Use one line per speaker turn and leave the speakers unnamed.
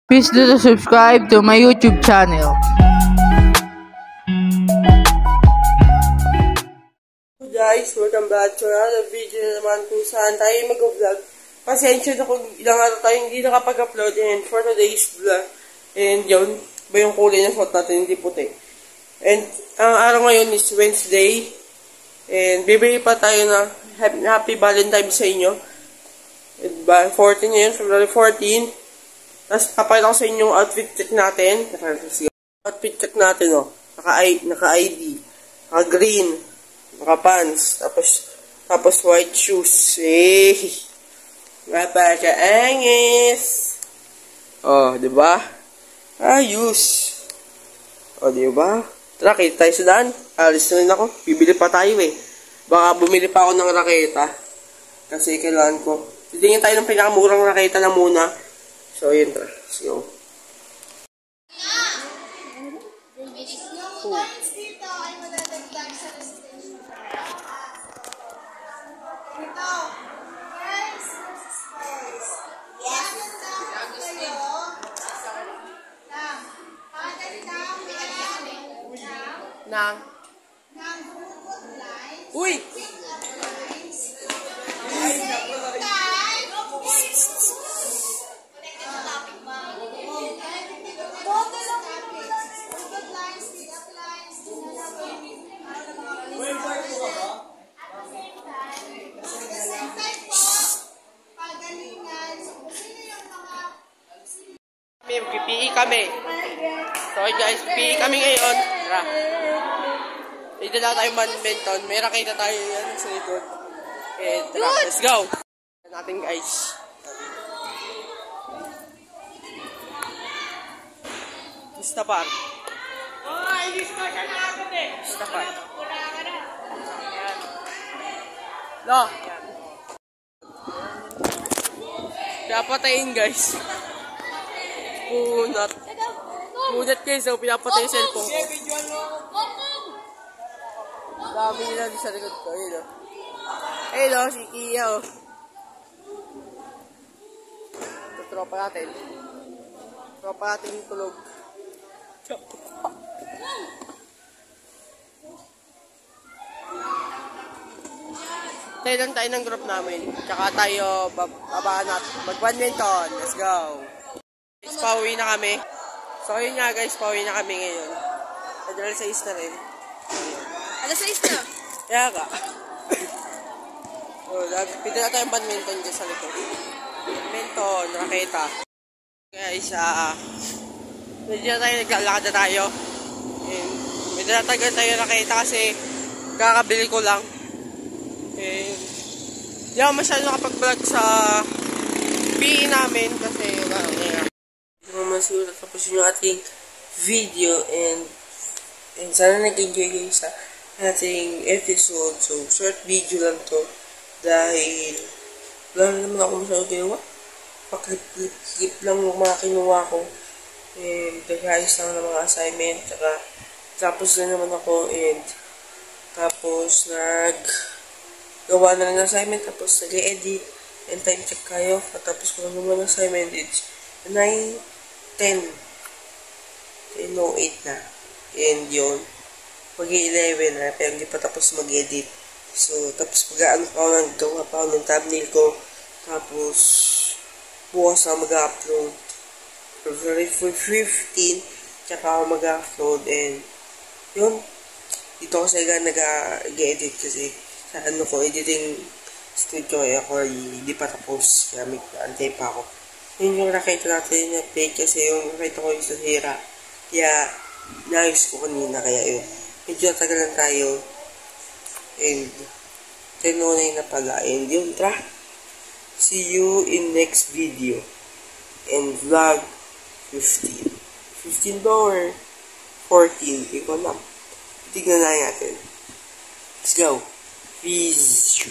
Please do to subscribe to my YouTube channel.
Guys, welcome back to another video naman kung saan tayo mag-vlog. Pasensya na kung ilang araw tayo hindi nakapag-upload and for today's vlog. And yun, ba yung kulay na suot natin, hindi puti. And ang araw ngayon is Wednesday. And bibigay pa tayo na Happy Valentine's sa inyo. And 14 ngayon, February 14. Tapos papakita ko sa inyo yung outfit check natin. Outfit check natin, oh. Naka-ID. Naka-green. Naka-pants. Tapos white shoes. Eh. Napaka-angis. Oh, diba? Ayos. Oh, diba? Tara, kita tayo sa daan. Alis na rin ako. Bibili pa tayo eh. Baka bumili pa ako ng raketa. Kasi kailangan ko. Titingin tayo ng pinakamurang raketa na muna. So, yun. Let's go. Uy! PE kami. So guys, PE kami ngayon. Tara. Dito na tayo badminton. May raketa tayo yan sa likod. And tara, let's go. Natin guys. Basta par. Oh, ilis ko siya na agad eh. Basta par. No. Pinapatayin guys. Punat. Punat guys, so pinapatay yung cellphone ko. Dami nila sa likod ko. Ayun o. Ayun o, si Kia o. Ito, tropa natin. Tropa natin yung tulog. Tayo lang tayo ng group namin. Tsaka tayo, babaan natin. Mag-badminton. Let's go. Pauwi na kami. So, yun nga guys, pauwi na kami ngayon. Alas 6 na rin.
Alas 6 na?
Kaya ka. So, pita na tayong badminton dyan sa likod. Badminton, raketa. Guys, medyo na tayo, naglalakad na tayo. And, medyo na tayo raketa kasi kakabili ko lang. And, di ako masyado nakapag-vlog sa PE namin kasi, siguro tapos yung ating video and sana nag-enjoy kayo sa ating episode. So, short video lang to dahil wala naman ako masyado ginawa. Paklip lang yung mga kinuha ko and nag-ayos lang ng mga assignment tapos na naman ako and tapos gawa na ng assignment tapos nag-edit and time check kayo tapos ko naman ng assignment it's 9:10 10:08 na and yun mag-11 na pero hindi pa tapos mag-edit so tapos gawa pa ako ng thumbnail ko tapos bukas na mag-upload February 15 tsaka ako mag-upload and yun dito ko sa nag-edit kasi sa editing studio ako hindi pa tapos kaya may antay pa ako. Yun yung nakita natin yung update kasi yung nakita ko yung sa hira. Kaya, naayos ko kanina kaya yun. Medyo tagal lang tayo. And, 10:09 na pala. And yun, tara. See you in next video. And vlog 15. $15. 14. Ikaw lang. Tignan na natin. Let's go. Peace.